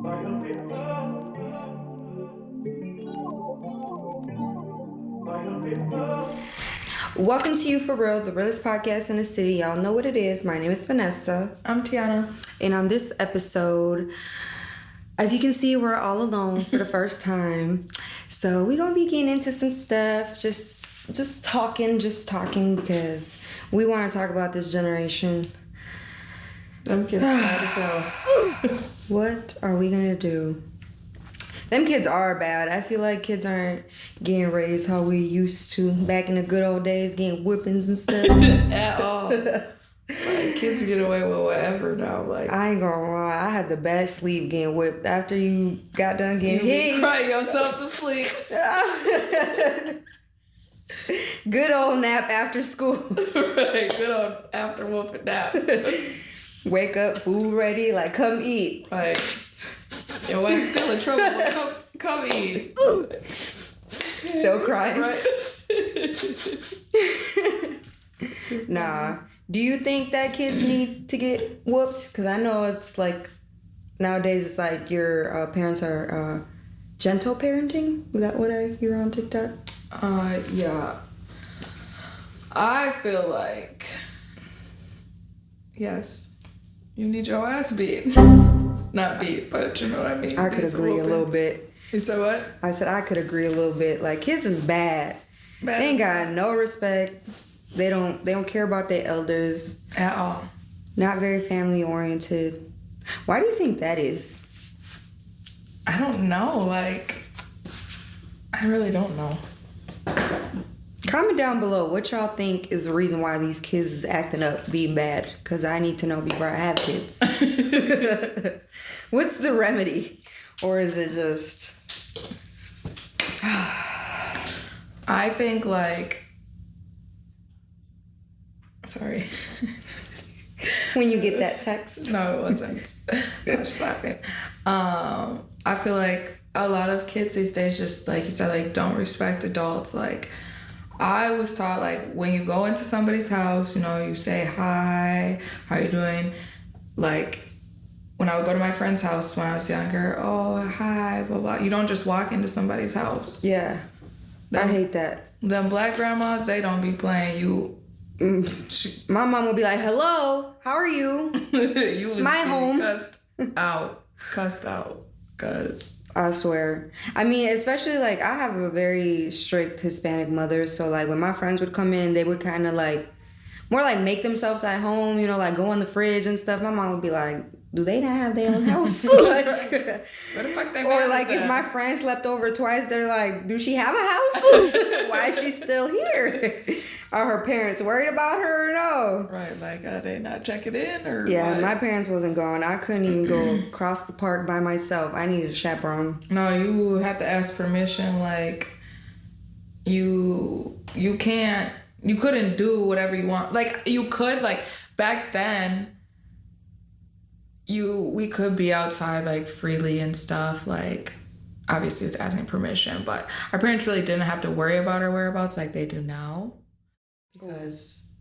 Welcome to You For Real, the realest podcast in the city. Y'all know what it is. My name is Vanessa. I'm Tiana. And on this episode, as you can see, we're all alone for the first time. So we're going to be getting into some stuff, just talking because we want to talk about this generation. Them kids bad as hell. What are we going to do? Them kids are bad. I feel like kids aren't getting raised how we used to back in the good old days, getting whippings and stuff. At all. Like, kids get away with whatever now. Like, I ain't gonna lie, I had the best sleep getting whipped after you got done getting hit. You cry yourself to sleep. Good old nap after school. Right, good old after whooping nap. Wake up, food ready, like come eat. Right. Your wife's still in trouble, but come eat. Still crying. Right. Nah. Do you think that kids need to get whooped? Because I know it's like, nowadays it's like your parents are gentle parenting. Is that what I hear on TikTok? Yeah. I feel like, yes, you need your ass beat. Not beat, but you know what I mean. I could agree a little bit. You said what? I said I could agree a little bit. Like, kids is bad. They ain't got no respect. They don't care about their elders. At all. Not very family oriented. Why do you think that is? I don't know. Like, I really don't know. Comment down below what y'all think is the reason why these kids is acting up, being bad. Because I need to know before I have kids. What's the remedy? Or is it just... I think, like... Sorry. When you get that text? No, it wasn't. I was just laughing. I feel like a lot of kids these days just, like you said, like, don't respect adults. Like, I was taught, like, when you go into somebody's house, you know, you say, hi, how you doing? Like, when I would go to my friend's house when I was younger, oh, hi, blah, blah. You don't just walk into somebody's house. Yeah. I hate that. Them black grandmas, they don't be playing you. My mom will be like, hello, how are you? It's my home. Cussed out. Cause I swear. I mean, especially like I have a very strict Hispanic mother. So like when my friends would come in, they would kind of like, more like make themselves at home, you know, like go in the fridge and stuff. My mom would be like, do they not have their own house? Like, where the fuck they or like if my friend slept over twice, they're like, do she have a house? Why is she still here? Are her parents worried about her or no? Right, like are they not checking in or yeah, what? My parents wasn't going. I couldn't even go across the park by myself. I needed a chaperone. No, you have to ask permission. Like you couldn't do whatever you want. Like you could, like back then we could be outside like freely and stuff, like obviously with asking permission, but our parents really didn't have to worry about our whereabouts like they do now. Because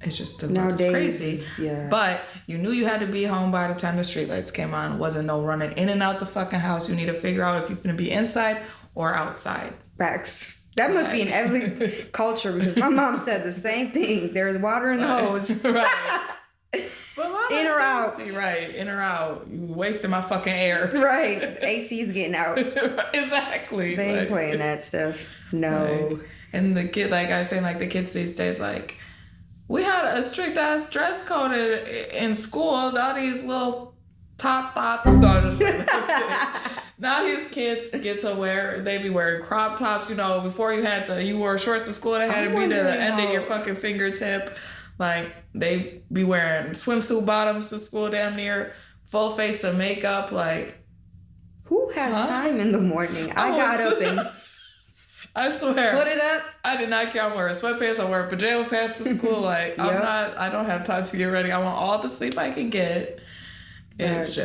it's just nowadays crazy. Yeah. But you knew you had to be home by the time the streetlights came on. Wasn't no running in and out the fucking house. You need to figure out if you're gonna be inside or outside. Facts. That must be in every culture because my mom said the same thing. There's water in the hose. Right. But in or out. Right, in or out. You wasting my fucking air. Right. AC's getting out. Exactly. They ain't playing that stuff. No. Like, and the kid, like I was saying, like the kids these days, like we had a strict ass dress code in school. All these little top thoughts. No, just now these kids get to wear, they be wearing crop tops. You know, before you wore shorts to school that had to be to the end of your fucking fingertip. Like they be wearing swimsuit bottoms to school damn near, full face of makeup. Like who has time in the morning? I got up and I swear. Put it up. I did not care. I'm wearing sweatpants. I'm wearing pajama pants to school. Like, Yep. I don't have time to get ready. I want all the sleep I can get. It's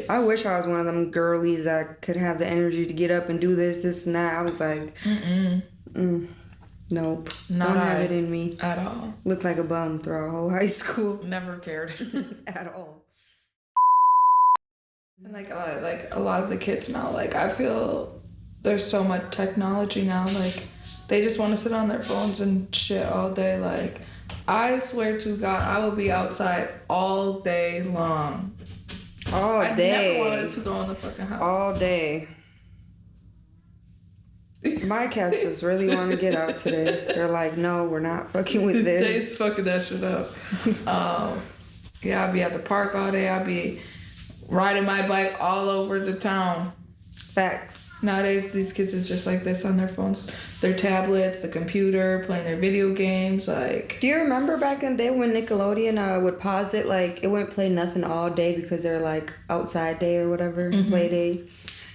I wish I was one of them girlies that could have the energy to get up and do this, and that. I was like, nope. Don't have it in me. At all. Looked like a bum throughout whole high school. Never cared. At all. And like a lot of the kids now, like I feel there's so much technology now, like they just want to sit on their phones and shit all day. Like I swear to God, I will be outside all day long. All day. I never wanted to go in the fucking house. All day. My cats just really want to get out today. They're like, no, we're not fucking with this. They's fucking that shit up. Yeah, I'll be at the park all day. I'll be riding my bike all over the town. Facts. Nowadays, these kids is just like this on their phones, their tablets, the computer, playing their video games. Like, do you remember back in the day when Nickelodeon would pause it, like it wouldn't play nothing all day because they're like outside day or whatever, play day?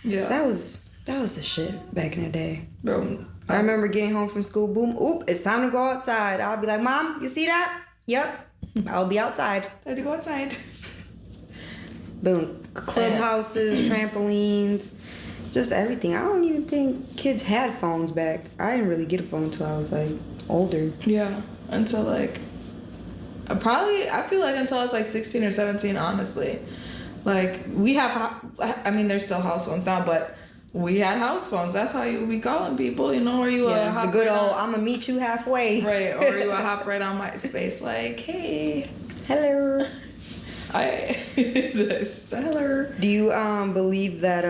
Yeah, that was the shit back in the day. Bro, I remember getting home from school. Boom, oop, it's time to go outside. I'll be like, Mom, you see that? Yep, I'll be outside. Time to go outside. Boom, clubhouses, trampolines. Just everything. I don't even think kids had phones back. I didn't really get a phone until I was like older. Yeah, until like I feel like until I was like 16 or 17, honestly. Like we have, I mean, there's still house phones now, but we had house phones. That's how you be calling people, you know, or you the good old I'm gonna meet you halfway. Right, or you would hop right on MySpace like, hey. Hello. Hello. Do you believe that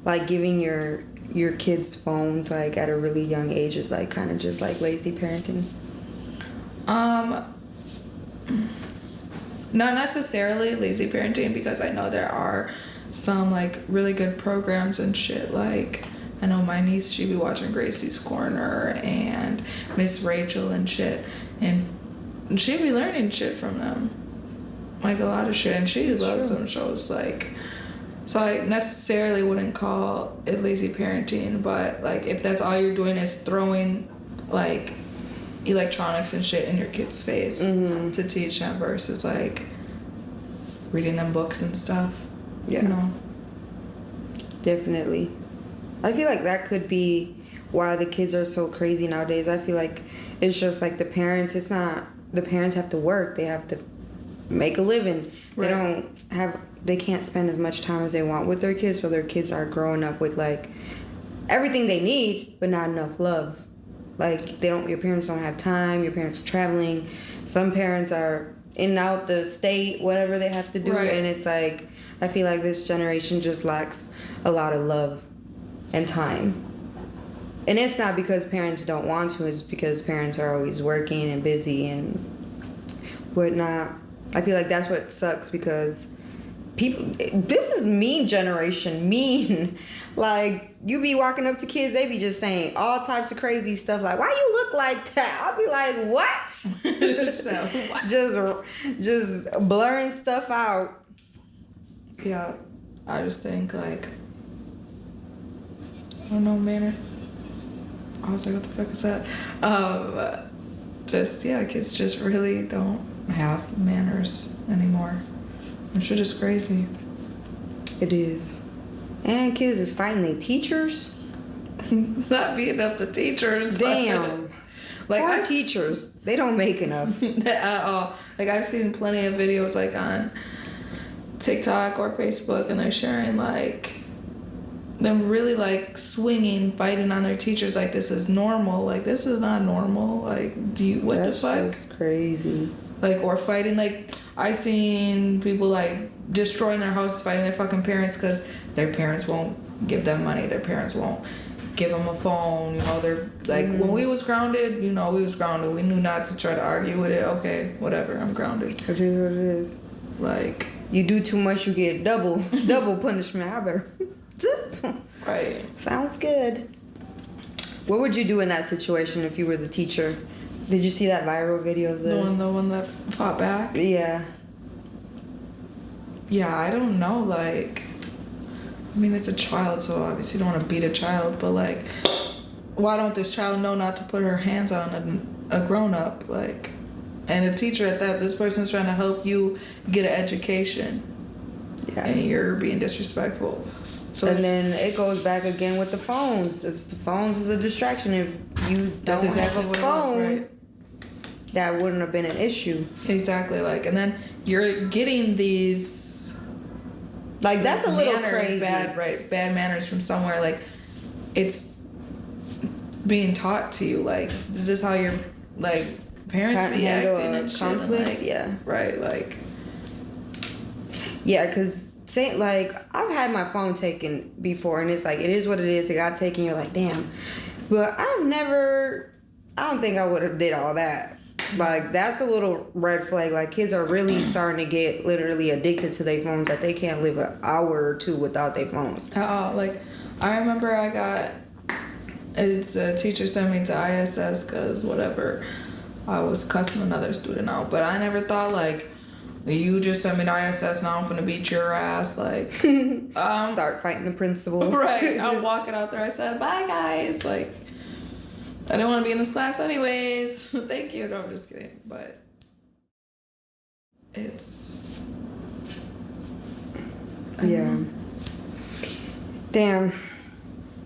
like giving your kids phones like at a really young age is like kind of just like lazy parenting? Not necessarily lazy parenting, because I know there are some like really good programs and shit. Like I know my niece, she be watching Gracie's Corner and Miss Rachel and shit, and she be learning shit from them, like a lot of shit, and she loves them shows. Like, so I necessarily wouldn't call it lazy parenting, but like if that's all you're doing is throwing like electronics and shit in your kid's face to teach them versus like reading them books and stuff. Yeah. You know? Definitely. I feel like that could be why the kids are so crazy nowadays. I feel like it's just like the parents have to work. They have to make a living. Right. They can't spend as much time as they want with their kids, so their kids are growing up with like everything they need but not enough love. Like your parents don't have time, your parents are traveling, some parents are in and out the state, whatever they have to do. Right. And it's like I feel like this generation just lacks a lot of love and time. And it's not because parents don't want to, it's because parents are always working and busy and whatnot. I feel like that's what sucks, because this is mean generation, mean. Like, you be walking up to kids, they be just saying all types of crazy stuff like, why you look like that? I'll be like, what? What? Just blurring stuff out. Yeah, I just think like, I don't know, manner. I was like, what the fuck is that? Kids just really don't have manners anymore. And shit is crazy. It is. And kids is fighting their teachers. Not beating up the teachers. Damn. Like poor teachers. They don't make enough. At all. Like I've seen plenty of videos like on TikTok or Facebook, and they're sharing like them really like swinging, fighting on their teachers like this is normal. Like this is not normal. Like what the fuck? That's crazy. Like, or fighting, like I seen people like destroying their houses, fighting their fucking parents because their parents won't give them money. Their parents won't give them a phone. You know, they're like, when we was grounded, we was grounded. We knew not to try to argue with it. Okay, whatever, I'm grounded. It is what it is. Like, you do too much, you get double punishment. I better. Right. Sounds good. What would you do in that situation if you were the teacher? Did you see that viral video of the one that fought back? Yeah. Yeah, I don't know. Like, I mean, it's a child, so obviously you don't want to beat a child, but like, why don't this child know not to put her hands on a grown-up? Like, and a teacher at that, this person's trying to help you get an education. Yeah. And you're being disrespectful. So, and then it goes back again with the phones. The phones is a distraction. If you don't have a phone, right? That wouldn't have been an issue. Exactly. Like, and then you're getting these Like, that's a little crazy. Bad manners from somewhere. Like, it's being taught to you. Like, is this how your, like, parents be acting and conflict? Shit? And, like, yeah. Right, like. Yeah, because, like, I've had my phone taken before, and it's like, it is what it is. It got taken, you're like, damn. But I don't think I would have did all that. Like, that's a little red flag. Like, kids are really starting to get literally addicted to their phones, that they can't live an hour or two without their phones. Like, I remember it's a teacher sent me to ISS because whatever, I was cussing another student out. But I never thought, like, you just sent me to ISS, now I'm finna beat your ass. Like, start fighting the principal. Right. I'm walking out there. I said, bye, guys. Like, I didn't want to be in this class anyways. Thank you. No, I'm just kidding. But it's... Yeah. Damn.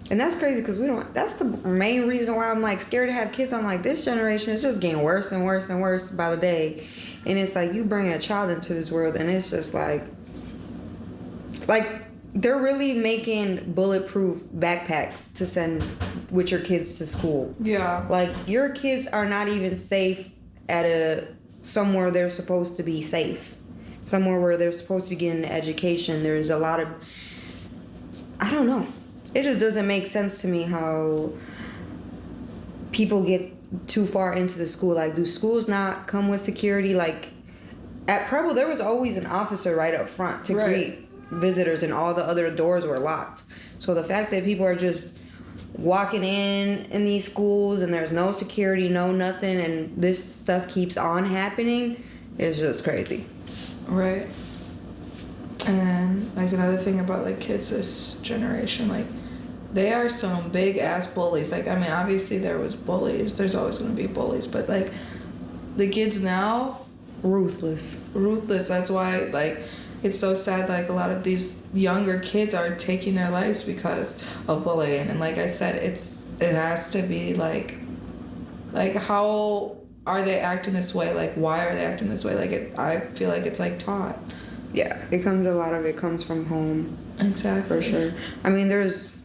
And that's crazy because that's the main reason why I'm like scared to have kids. I'm like, this generation is just getting worse and worse and worse by the day. And it's like you bringing a child into this world and it's just like they're really making bulletproof backpacks to send with your kids to school. Yeah. Like, your kids are not even safe at somewhere they're supposed to be safe. Somewhere where they're supposed to be getting an education. There's a lot of, I don't know. It just doesn't make sense to me how people get too far into the school. Like, do schools not come with security? Like, at Preble, there was always an officer right up front to greet visitors, and all the other doors were locked. So the fact that people are just walking in these schools and there's no security, no nothing, and this stuff keeps on happening is just crazy. Right. And, like, another thing about, like, kids this generation, like, they are some big ass bullies. Like, I mean, obviously there was bullies, there's always going to be bullies, but, like, the kids now, ruthless. That's why, like, it's so sad. Like, a lot of these younger kids are taking their lives because of bullying. And like I said, it has to be like how are they acting this way? Like, why are they acting this way? Like, I feel like it's like taught. Yeah, a lot of it comes from home. Exactly. For sure. I mean, there's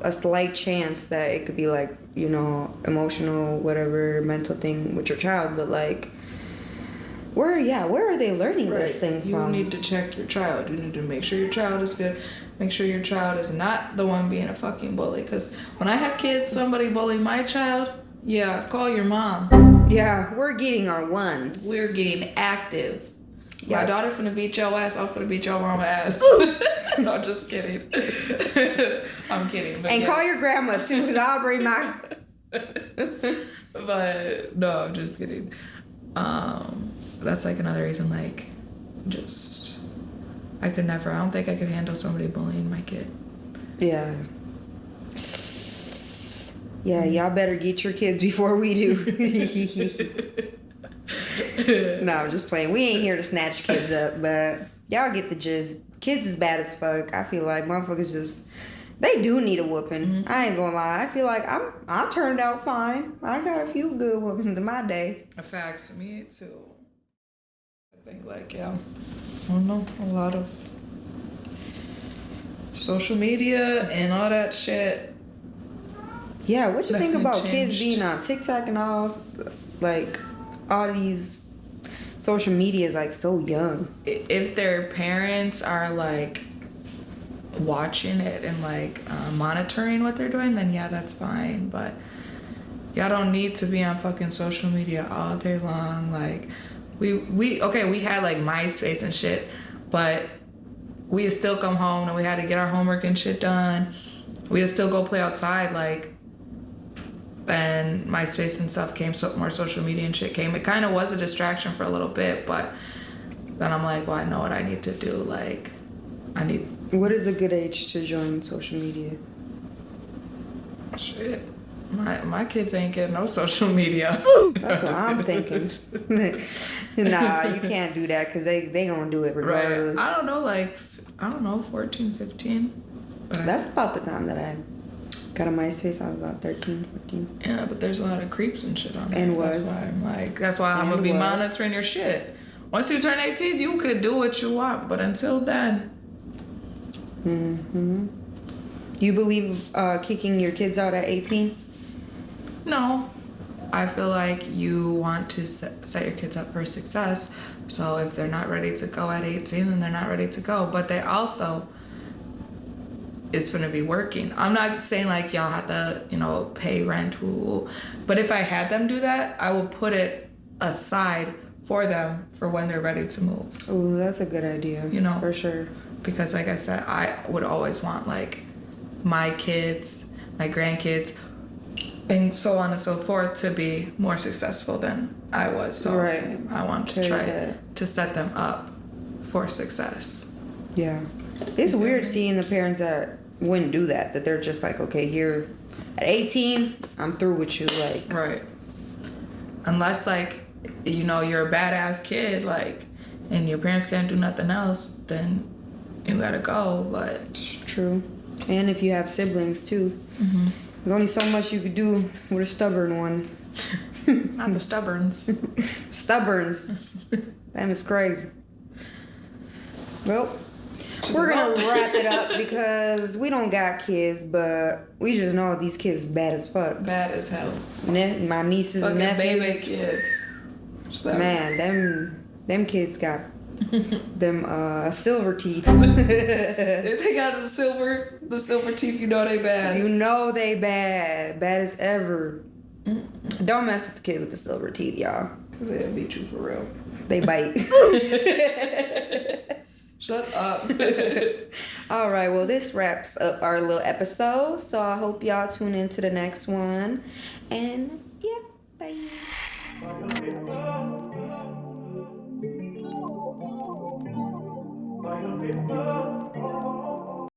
a slight chance that it could be like, you know, emotional, whatever, mental thing with your child, but like, where are they learning this thing from? You need to check your child. You need to make sure your child is good. Make sure your child is not the one being a fucking bully. Because when I have kids, somebody bully my child, yeah, call your mom. Yeah, we're getting our ones. We're getting active. Yeah. My daughter finna beat your ass. I'm finna beat your mama ass. No, just kidding. I'm kidding. But and call your grandma too, because I'll bring my... But no, I'm just kidding. That's like another reason, like, just, I don't think I could handle somebody bullying my kid. Yeah. Yeah, y'all better get your kids before we do. No, I'm just playing. We ain't here to snatch kids up, but y'all get the gist. Kids is bad as fuck. I feel like motherfuckers just, they do need a whooping. Mm-hmm. I ain't gonna lie. I feel like I turned out fine. I got a few good whoopings in my day. Facts, me too. I think, like, yeah, I don't know, a lot of social media and all that shit. Yeah, what you think about kids being on TikTok and all these social media is like so young? If their parents are like watching it and like monitoring what they're doing, then yeah, that's fine. But y'all don't need to be on fucking social media all day long. Like, we had like MySpace and shit, but we'd still come home and we had to get our homework and shit done. We'd still go play outside, like, and MySpace and stuff came, so more social media and shit came. It kind of was a distraction for a little bit, but then I'm like, well, I know what I need to do. Like, What is a good age to join social media? Shit. My kids ain't getting no social media. That's what I'm thinking. Nah, you can't do that because they gonna do it regardless. Right. I don't know, 14, 15. But that's about the time that I got a MySpace. I was about 13, 14. Yeah, but there's a lot of creeps and shit on there. And that's why I'm gonna be monitoring your shit. Once you turn 18, you could do what you want, but until then, You believe kicking your kids out at 18? No. I feel like you want to set your kids up for success. So if they're not ready to go at 18, then they're not ready to go. But they also is going to be working. I'm not saying like y'all have to, pay rent. But if I had them do that, I will put it aside for them for when they're ready to move. Oh, that's a good idea. For sure. Because like I said, I would always want like my kids, my grandkids, and so on and so forth to be more successful than I was. So right. I want to try to set them up for success. Yeah. It's weird seeing the parents that wouldn't do that. That they're just like, okay, here at 18, I'm through with you. Like, right. Unless like, you're a badass kid, like, and your parents can't do nothing else, then you gotta go. But it's true. And if you have siblings too. There's only so much you could do with a stubborn one. Not the stubborns. Stubborns. Damn, it's crazy. Well, we're going to wrap it up because we don't got kids, but we just know these kids is bad as fuck. Bad as hell. My nieces and nephews. Baby kids. Man, them kids got them silver teeth. If they got the silver teeth, you know they bad. You know they bad. Bad as ever. Don't mess with the kids with the silver teeth, y'all. They'll beat you for real. They bite. Shut up. All right, well, this wraps up our little episode. So I hope y'all tune in to the next one. And yeah, bye.